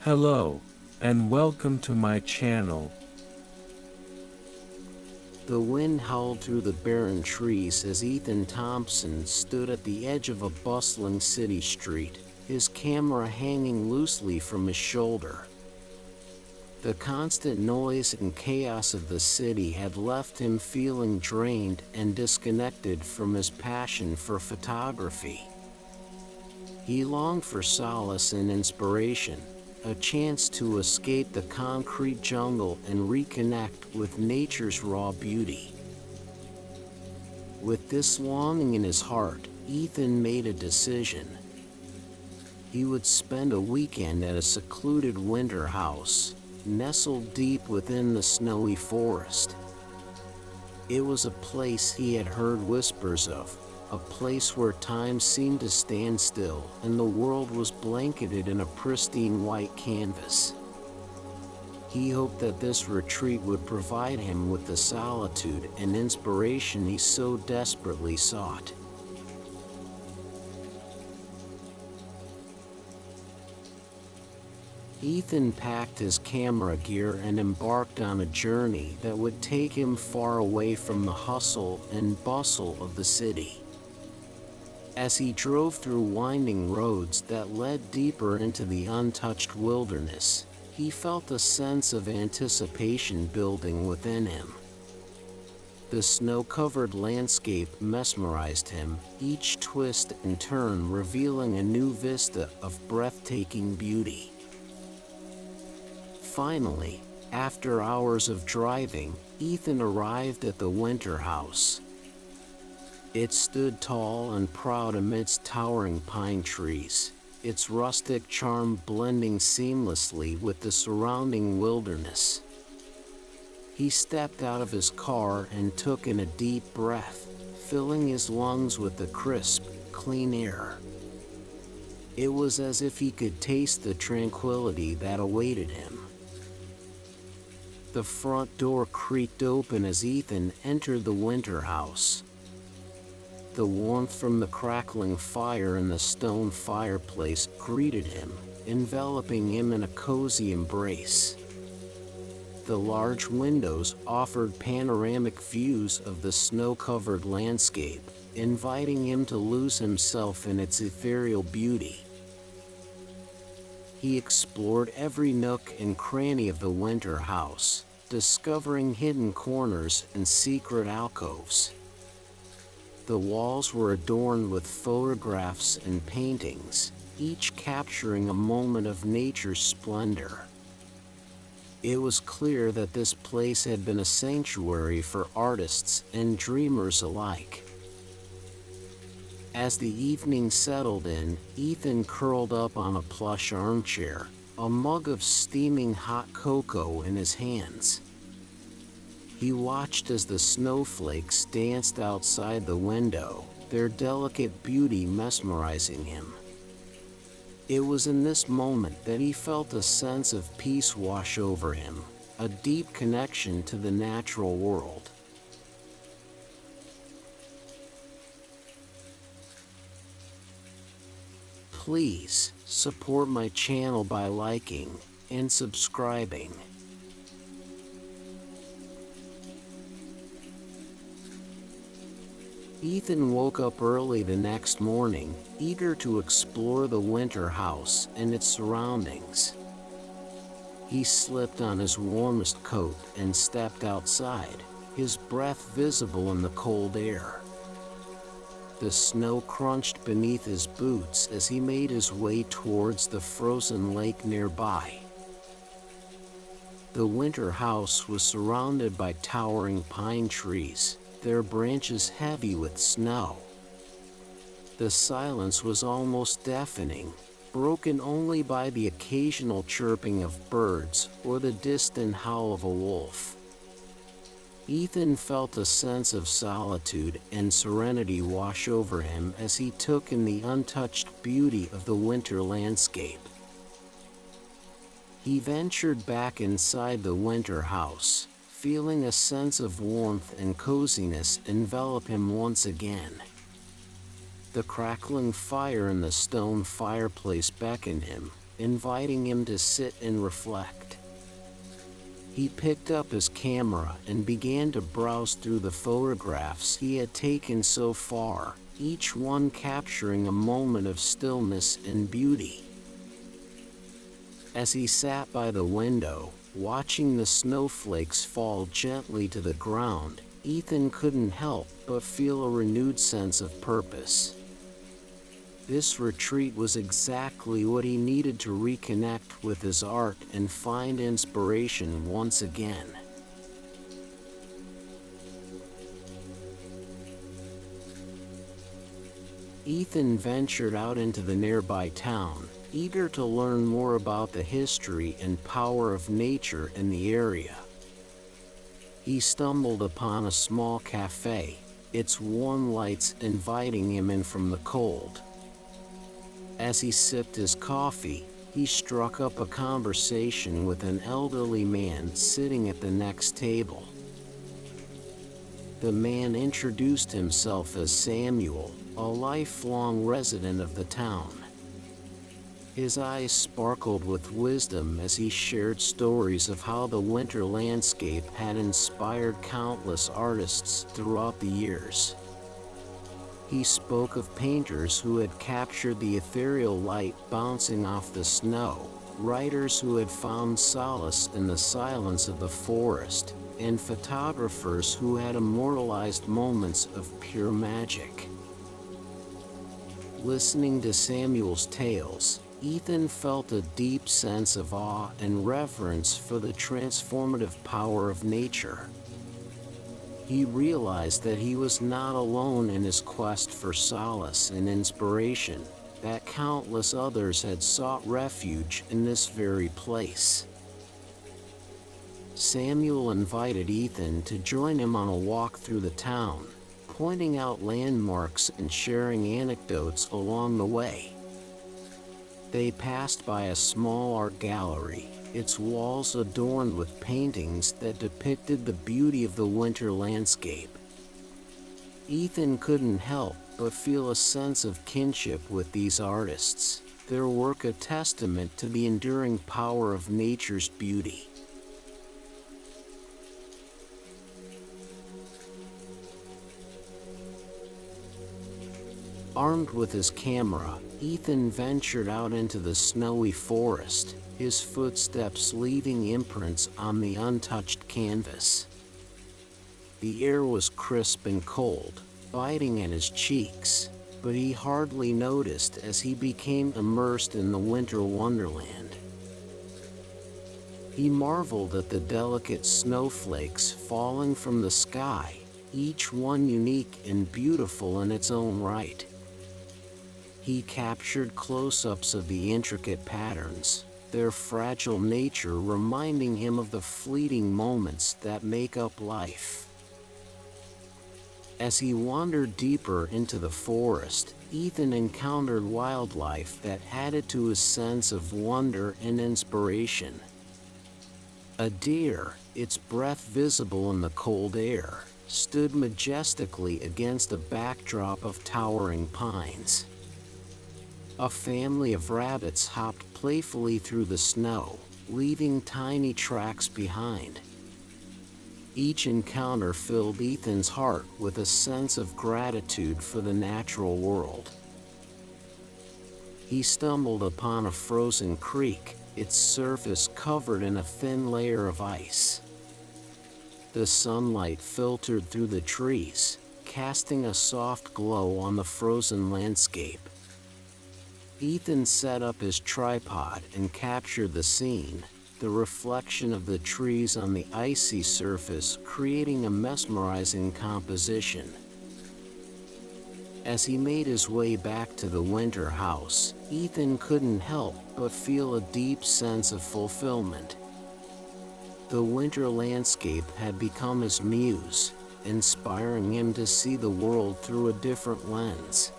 Hello, and welcome to my channel. The wind howled through the barren trees as Ethan Thompson stood at the edge of a bustling city street, his camera hanging loosely from his shoulder. The constant noise and chaos of the city had left him feeling drained and disconnected from his passion for photography. He longed for solace and inspiration, a chance to escape the concrete jungle and reconnect with nature's raw beauty. With this longing in his heart, Ethan made a decision. He would spend a weekend at a secluded winter house, nestled deep within the snowy forest. It was a place he had heard whispers of, a place where time seemed to stand still and the world was blanketed in a pristine white canvas. He hoped that this retreat would provide him with the solitude and inspiration he so desperately sought. Ethan packed his camera gear and embarked on a journey that would take him far away from the hustle and bustle of the city. As he drove through winding roads that led deeper into the untouched wilderness, he felt a sense of anticipation building within him. The snow-covered landscape mesmerized him, each twist and turn revealing a new vista of breathtaking beauty. Finally, after hours of driving, Ethan arrived at the winter house. It stood tall and proud amidst towering pine trees, its rustic charm blending seamlessly with the surrounding wilderness. He stepped out of his car and took in a deep breath, filling his lungs with the crisp, clean air. It was as if he could taste the tranquility that awaited him. The front door creaked open as Ethan entered the winter house. The warmth from the crackling fire in the stone fireplace greeted him, enveloping him in a cozy embrace. The large windows offered panoramic views of the snow-covered landscape, inviting him to lose himself in its ethereal beauty. He explored every nook and cranny of the winter house, discovering hidden corners and secret alcoves. The walls were adorned with photographs and paintings, each capturing a moment of nature's splendor. It was clear that this place had been a sanctuary for artists and dreamers alike. As the evening settled in, Ethan curled up on a plush armchair, a mug of steaming hot cocoa in his hands. He watched as the snowflakes danced outside the window, their delicate beauty mesmerizing him. It was in this moment that he felt a sense of peace wash over him, a deep connection to the natural world. Please support my channel by liking and subscribing. Ethan woke up early the next morning, eager to explore the winter house and its surroundings. He slipped on his warmest coat and stepped outside, his breath visible in the cold air. The snow crunched beneath his boots as he made his way towards the frozen lake nearby. The winter house was surrounded by towering pine trees, their branches heavy with snow. The silence was almost deafening, broken only by the occasional chirping of birds or the distant howl of a wolf. Ethan felt a sense of solitude and serenity wash over him as he took in the untouched beauty of the winter landscape. He ventured back inside the winter house, feeling a sense of warmth and coziness envelop him once again. The crackling fire in the stone fireplace beckoned him, inviting him to sit and reflect. He picked up his camera and began to browse through the photographs he had taken so far, each one capturing a moment of stillness and beauty. As he sat by the window, watching the snowflakes fall gently to the ground, Ethan couldn't help but feel a renewed sense of purpose. This retreat was exactly what he needed to reconnect with his art and find inspiration once again. Ethan ventured out into the nearby town, eager to learn more about the history and power of nature in the area. He stumbled upon a small cafe, its warm lights inviting him in from the cold. As he sipped his coffee, he struck up a conversation with an elderly man sitting at the next table. The man introduced himself as Samuel, a lifelong resident of the town. His eyes sparkled with wisdom as he shared stories of how the winter landscape had inspired countless artists throughout the years. He spoke of painters who had captured the ethereal light bouncing off the snow, writers who had found solace in the silence of the forest, and photographers who had immortalized moments of pure magic. Listening to Samuel's tales, Ethan felt a deep sense of awe and reverence for the transformative power of nature. He realized that he was not alone in his quest for solace and inspiration, that countless others had sought refuge in this very place. Samuel invited Ethan to join him on a walk through the town, pointing out landmarks and sharing anecdotes along the way. They passed by a small art gallery, its walls adorned with paintings that depicted the beauty of the winter landscape. Ethan couldn't help but feel a sense of kinship with these artists, their work a testament to the enduring power of nature's beauty. Armed with his camera, Ethan ventured out into the snowy forest, his footsteps leaving imprints on the untouched canvas. The air was crisp and cold, biting at his cheeks, but he hardly noticed as he became immersed in the winter wonderland. He marveled at the delicate snowflakes falling from the sky, each one unique and beautiful in its own right. He captured close-ups of the intricate patterns, their fragile nature reminding him of the fleeting moments that make up life. As he wandered deeper into the forest, Ethan encountered wildlife that added to his sense of wonder and inspiration. A deer, its breath visible in the cold air, stood majestically against a backdrop of towering pines. A family of rabbits hopped playfully through the snow, leaving tiny tracks behind. Each encounter filled Ethan's heart with a sense of gratitude for the natural world. He stumbled upon a frozen creek, its surface covered in a thin layer of ice. The sunlight filtered through the trees, casting a soft glow on the frozen landscape. Ethan set up his tripod and captured the scene, the reflection of the trees on the icy surface creating a mesmerizing composition. As he made his way back to the winter house, Ethan couldn't help but feel a deep sense of fulfillment. The winter landscape had become his muse, inspiring him to see the world through a different lens.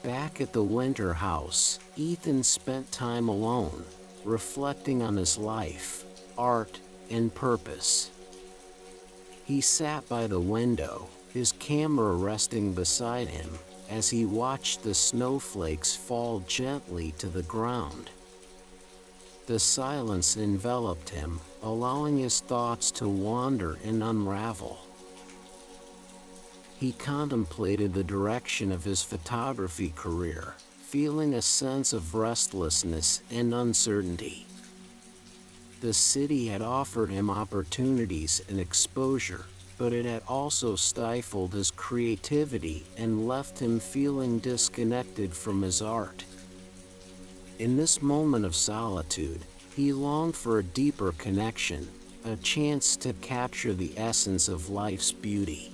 Back at the winter house, Ethan spent time alone, reflecting on his life, art, and purpose. He sat by the window, his camera resting beside him as he watched the snowflakes fall gently to the ground. The silence enveloped him, allowing his thoughts to wander and unravel. He contemplated the direction of his photography career, feeling a sense of restlessness and uncertainty. The city had offered him opportunities and exposure, but it had also stifled his creativity and left him feeling disconnected from his art. In this moment of solitude, he longed for a deeper connection, a chance to capture the essence of life's beauty.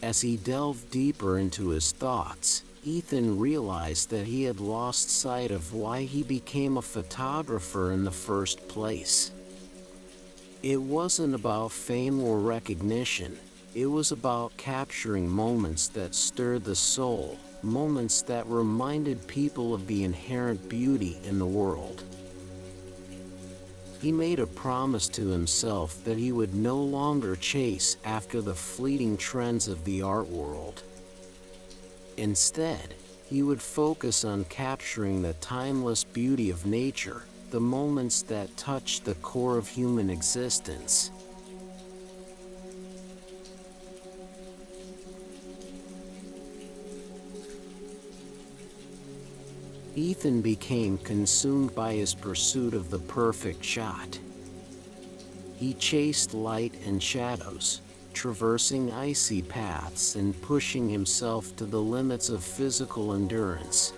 As he delved deeper into his thoughts, Ethan realized that he had lost sight of why he became a photographer in the first place. It wasn't about fame or recognition, it was about capturing moments that stirred the soul, moments that reminded people of the inherent beauty in the world. He made a promise to himself that he would no longer chase after the fleeting trends of the art world. Instead, he would focus on capturing the timeless beauty of nature, the moments that touch the core of human existence. Ethan became consumed by his pursuit of the perfect shot. He chased light and shadows, traversing icy paths and pushing himself to the limits of physical endurance.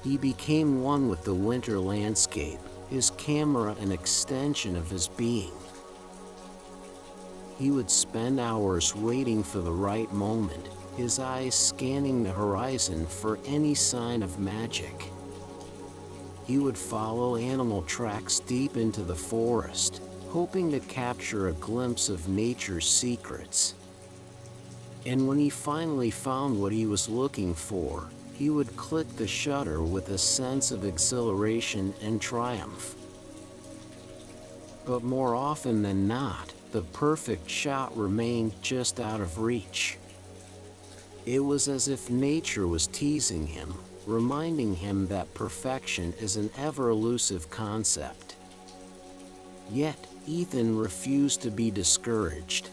He became one with the winter landscape, his camera an extension of his being. He would spend hours waiting for the right moment, his eyes scanning the horizon for any sign of magic. He would follow animal tracks deep into the forest, hoping to capture a glimpse of nature's secrets. And when he finally found what he was looking for, he would click the shutter with a sense of exhilaration and triumph. But more often than not, the perfect shot remained just out of reach. It was as if nature was teasing him, reminding him that perfection is an ever-elusive concept. Yet, Ethan refused to be discouraged.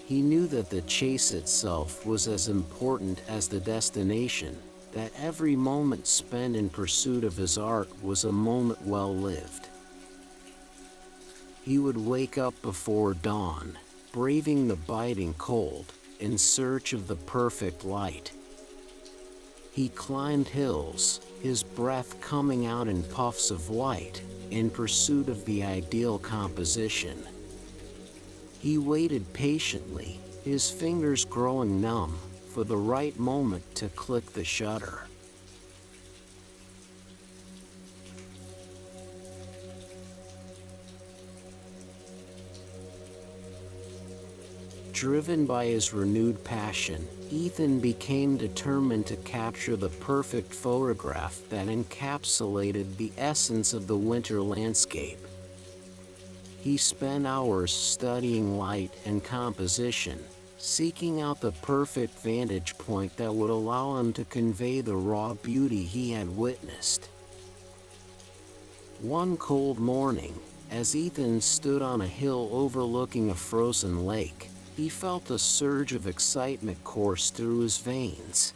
He knew that the chase itself was as important as the destination, that every moment spent in pursuit of his art was a moment well lived. He would wake up before dawn, braving the biting cold, in search of the perfect light. He climbed hills, his breath coming out in puffs of white, in pursuit of the ideal composition. He waited patiently, his fingers growing numb, for the right moment to click the shutter. Driven by his renewed passion, Ethan became determined to capture the perfect photograph that encapsulated the essence of the winter landscape. He spent hours studying light and composition, seeking out the perfect vantage point that would allow him to convey the raw beauty he had witnessed. One cold morning, as Ethan stood on a hill overlooking a frozen lake, he felt a surge of excitement course through his veins.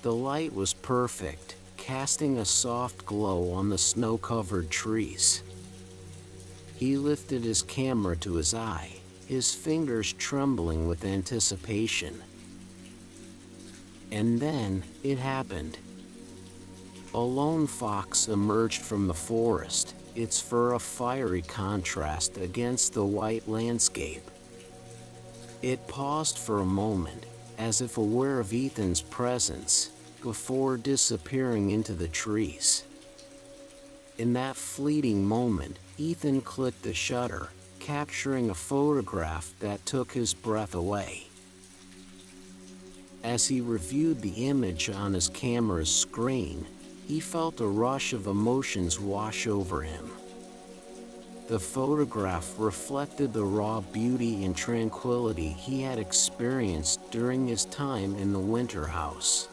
The light was perfect, casting a soft glow on the snow-covered trees. He lifted his camera to his eye, his fingers trembling with anticipation. And then, it happened. A lone fox emerged from the forest, its fur a fiery contrast against the white landscape. It paused for a moment, as if aware of Ethan's presence, before disappearing into the trees. In that fleeting moment, Ethan clicked the shutter, capturing a photograph that took his breath away. As he reviewed the image on his camera's screen, he felt a rush of emotions wash over him. The photograph reflected the raw beauty and tranquility he had experienced during his time in the winter house.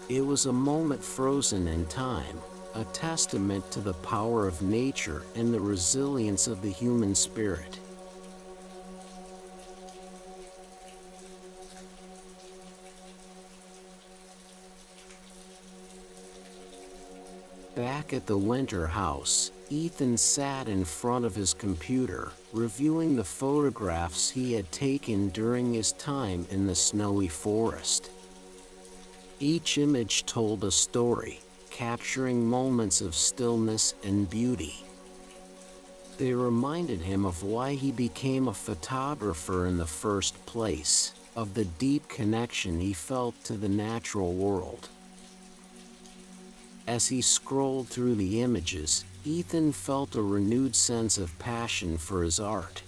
It was a moment frozen in time, a testament to the power of nature and the resilience of the human spirit. Back at the winter house, Ethan sat in front of his computer, reviewing the photographs he had taken during his time in the snowy forest. Each image told a story, capturing moments of stillness and beauty. They reminded him of why he became a photographer in the first place, of the deep connection he felt to the natural world. As he scrolled through the images, Ethan felt a renewed sense of passion for his art.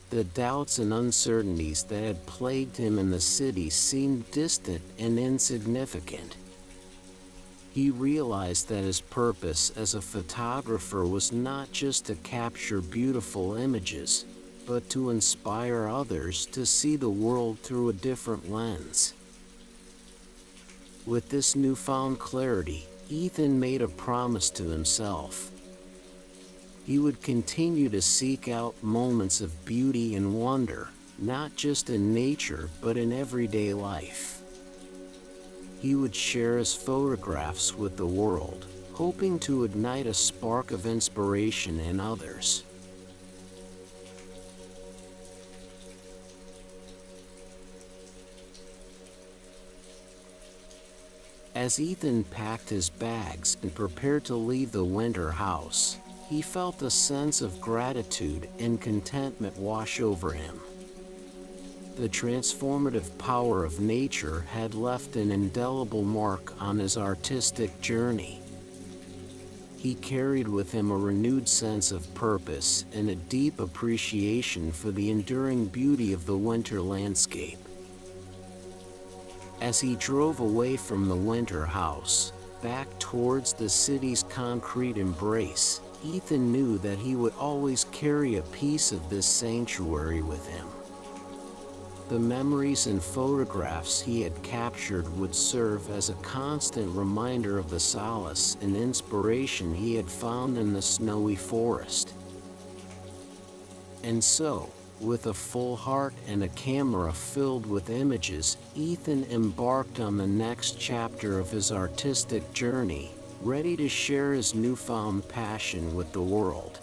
The doubts and uncertainties that had plagued him in the city seemed distant and insignificant. He realized that his purpose as a photographer was not just to capture beautiful images, but to inspire others to see the world through a different lens. With this newfound clarity, Ethan made a promise to himself. He would continue to seek out moments of beauty and wonder, not just in nature but in everyday life. He would share his photographs with the world, hoping to ignite a spark of inspiration in others. As Ethan packed his bags and prepared to leave the winter house, he felt a sense of gratitude and contentment wash over him. The transformative power of nature had left an indelible mark on his artistic journey. He carried with him a renewed sense of purpose and a deep appreciation for the enduring beauty of the winter landscape. As he drove away from the winter house, back towards the city's concrete embrace, Ethan knew that he would always carry a piece of this sanctuary with him. The memories and photographs he had captured would serve as a constant reminder of the solace and inspiration he had found in the snowy forest. And so, with a full heart and a camera filled with images, Ethan embarked on the next chapter of his artistic journey, ready to share his newfound passion with the world.